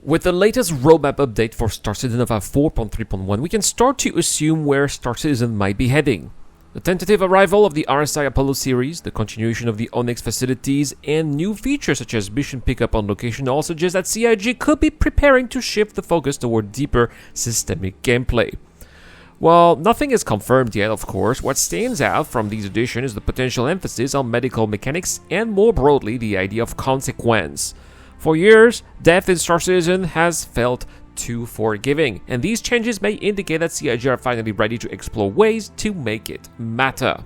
With the latest roadmap update for Star Citizen of 4.3.1, we can start to assume where Star Citizen might be heading. The tentative arrival of the RSI Apollo series, the continuation of the Onyx facilities, and new features such as mission pickup on location all suggest that CIG could be preparing to shift the focus toward deeper systemic gameplay. While nothing is confirmed yet, of course, what stands out from these additions is the potential emphasis on medical mechanics and more broadly the idea of consequence. For years, death in Star Citizen has felt too forgiving, and these changes may indicate that CIG are finally ready to explore ways to make it matter.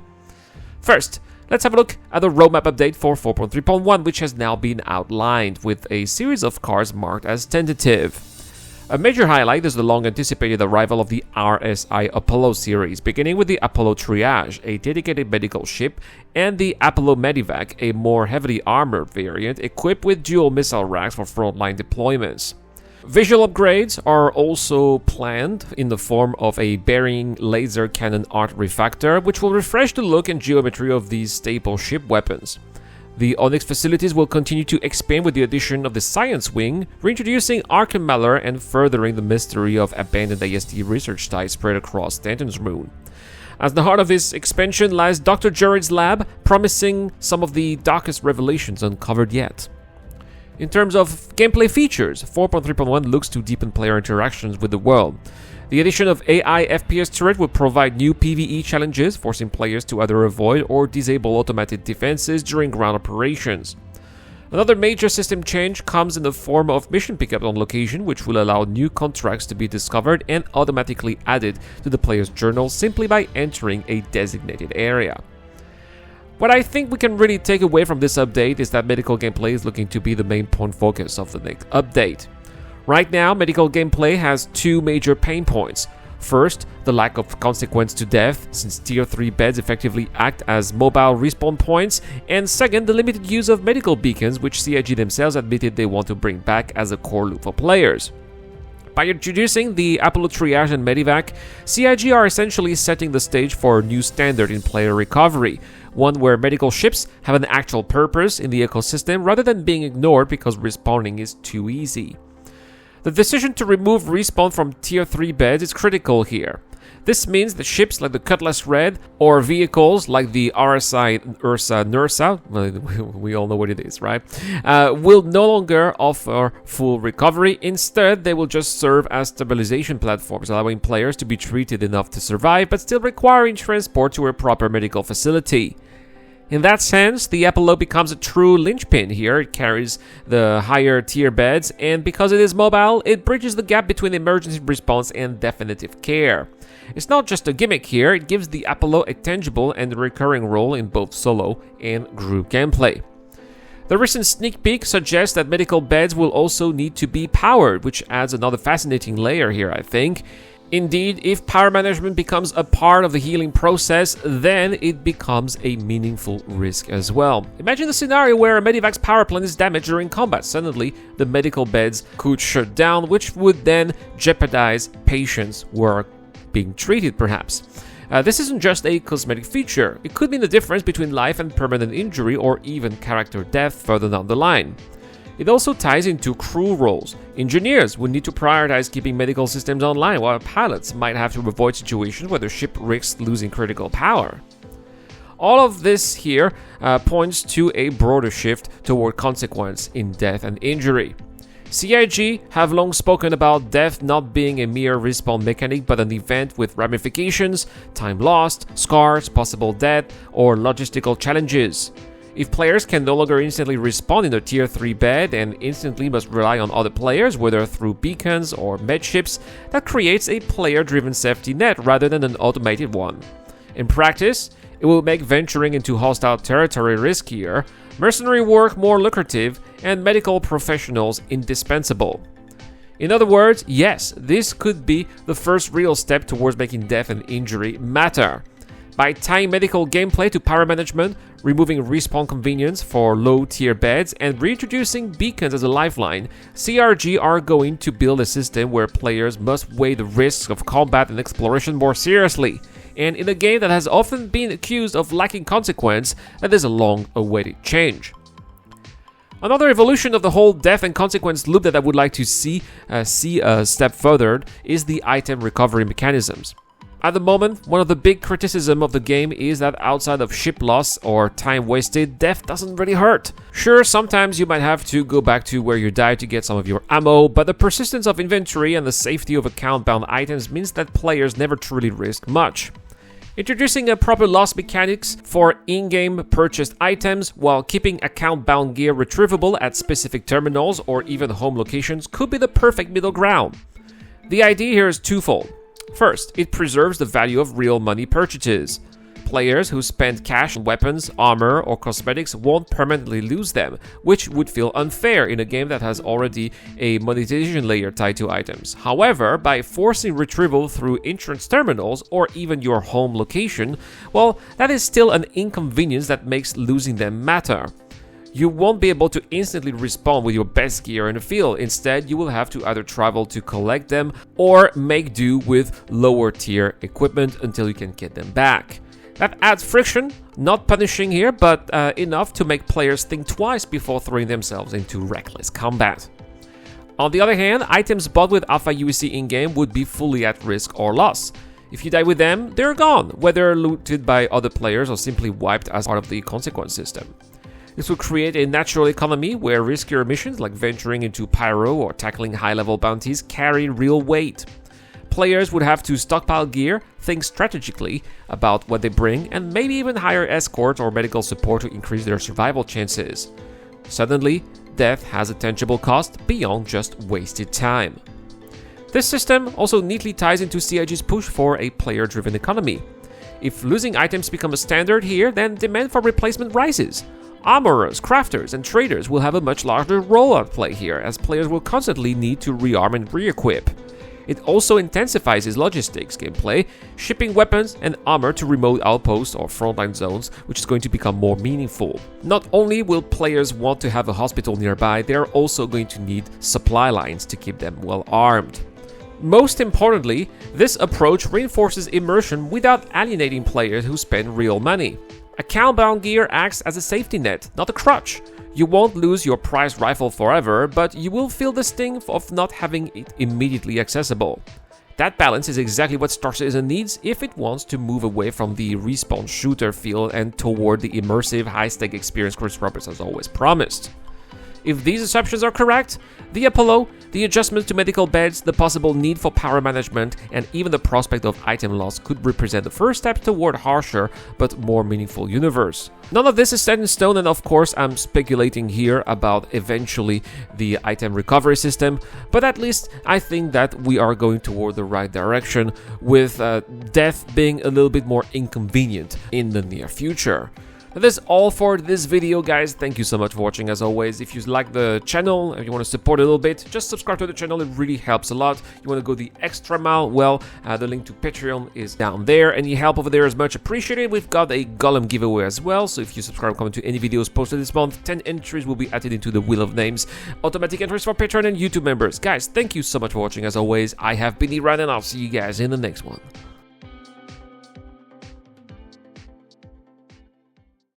First, let's have a look at the roadmap update for 4.3.1, which has now been outlined with a series of cars marked as tentative. A major highlight is the long-anticipated arrival of the RSI Apollo series, beginning with the Apollo Triage, a dedicated medical ship, and the Apollo Medivac, a more heavily armored variant equipped with dual missile racks for frontline deployments. Visual upgrades are also planned in the form of a bearing laser cannon art refactor, which will refresh the look and geometry of these staple ship weapons. The Onyx facilities will continue to expand with the addition of the Science Wing, reintroducing Arkham Mallory and furthering the mystery of abandoned AST research sites spread across Stanton's Moon. At the heart of this expansion lies Dr. Jared's lab, promising some of the darkest revelations uncovered yet. In terms of gameplay features, 4.3.1 looks to deepen player interactions with the world. The addition of AI FPS turret will provide new PvE challenges, forcing players to either avoid or disable automated defenses during ground operations. Another major system change comes in the form of mission pickup on location, which will allow new contracts to be discovered and automatically added to the player's journal simply by entering a designated area. What I think we can really take away from this update is that medical gameplay is looking to be the main point focus of the next update. Right now, medical gameplay has two major pain points. First, the lack of consequence to death, since Tier 3 beds effectively act as mobile respawn points, and second, the limited use of medical beacons, which CIG themselves admitted they want to bring back as a core loop for players. By introducing the Apollo Triage and Medivac, CIG are essentially setting the stage for a new standard in player recovery, one where medical ships have an actual purpose in the ecosystem rather than being ignored because respawning is too easy. The decision to remove respawn from Tier 3 beds is critical here. This means that ships like the Cutlass Red or vehicles like the RSI Ursa Nursa, we all know what it is, right? Will no longer offer full recovery. Instead, they will just serve as stabilization platforms, allowing players to be treated enough to survive, but still requiring transport to a proper medical facility. In that sense, the Apollo becomes a true linchpin here. It carries the higher tier beds, and because it is mobile, it bridges the gap between emergency response and definitive care. It's not just a gimmick here, it gives the Apollo a tangible and recurring role in both solo and group gameplay. The recent sneak peek suggests that medical beds will also need to be powered, which adds another fascinating layer here, I think. Indeed, if power management becomes a part of the healing process, then it becomes a meaningful risk as well. Imagine the scenario where a medivac's power plant is damaged during combat. Suddenly, the medical beds could shut down, which would then jeopardize patients who are being treated, perhaps. This isn't just a cosmetic feature. It could mean the difference between life and permanent injury or even character death further down the line. It also ties into crew roles. Engineers would need to prioritize keeping medical systems online, while pilots might have to avoid situations where the ship risks losing critical power. All of this here points to a broader shift toward consequence in death and injury. CIG have long spoken about death not being a mere respawn mechanic but an event with ramifications, time lost, scars, possible death, or logistical challenges. If players can no longer instantly respawn in a Tier 3 bed and instantly must rely on other players, whether through beacons or medships, that creates a player-driven safety net rather than an automated one. In practice, it will make venturing into hostile territory riskier, mercenary work more lucrative, and medical professionals indispensable. In other words, yes, this could be the first real step towards making death and injury matter. By tying medical gameplay to power management, removing respawn convenience for low-tier beds, and reintroducing beacons as a lifeline, CRG are going to build a system where players must weigh the risks of combat and exploration more seriously. And in a game that has often been accused of lacking consequence, that is a long-awaited change. Another evolution of the whole death and consequence loop that I would like to see a step further is the item recovery mechanisms. At the moment, one of the big criticisms of the game is that outside of ship loss or time wasted, death doesn't really hurt. Sure, sometimes you might have to go back to where you died to get some of your ammo, but the persistence of inventory and the safety of account-bound items means that players never truly risk much. Introducing a proper loss mechanics for in-game purchased items while keeping account-bound gear retrievable at specific terminals or even home locations could be the perfect middle ground. The idea here is twofold. First, it preserves the value of real money purchases. Players who spend cash on weapons, armor, or cosmetics won't permanently lose them, which would feel unfair in a game that has already a monetization layer tied to items. However, by forcing retrieval through entrance terminals or even your home location, well, that is still an inconvenience that makes losing them matter. You won't be able to instantly respawn with your best gear in the field. Instead, you will have to either travel to collect them or make do with lower tier equipment until you can get them back. That adds friction, not punishing here, but enough to make players think twice before throwing themselves into reckless combat. On the other hand, items bought with Alpha UEC in-game would be fully at risk or loss. If you die with them, they're gone, whether looted by other players or simply wiped as part of the consequence system. This will create a natural economy where riskier missions like venturing into pyro or tackling high-level bounties carry real weight. Players would have to stockpile gear, think strategically about what they bring, and maybe even hire escorts or medical support to increase their survival chances. Suddenly, death has a tangible cost beyond just wasted time. This system also neatly ties into CIG's push for a player-driven economy. If losing items become a standard here, then demand for replacement rises. Armorers, crafters, and traders will have a much larger role at play here, as players will constantly need to rearm and re-equip. It also intensifies its logistics gameplay, shipping weapons and armor to remote outposts or frontline zones, which is going to become more meaningful. Not only will players want to have a hospital nearby, they are also going to need supply lines to keep them well armed. Most importantly, this approach reinforces immersion without alienating players who spend real money. Account-bound gear acts as a safety net, not a crutch. You won't lose your prized rifle forever, but you will feel the sting of not having it immediately accessible. That balance is exactly what Star Citizen needs if it wants to move away from the respawn shooter feel and toward the immersive, high-stake experience Chris Roberts has always promised. If these assumptions are correct, the Apollo, the adjustments to medical beds, the possible need for power management, and even the prospect of item loss could represent the first step toward a harsher but more meaningful universe. None of this is set in stone, and of course I'm speculating here about eventually the item recovery system, but at least I think that we are going toward the right direction, with death being a little bit more inconvenient in the near future. That's all for this video, guys. Thank you so much for watching. As always, if you like the channel and you want to support it a little bit, just subscribe to the channel. It really helps a lot. You want to go the extra mile? Well, the link to Patreon is down there. Any help over there is much appreciated. We've got a Golem giveaway as well, so if you subscribe, comment to any videos posted this month, 10 entries will be added into the Wheel of Names. Automatic entries for Patreon and YouTube members. Guys, thank you so much for watching. As always, I have been Iran, and I'll see you guys in the next one.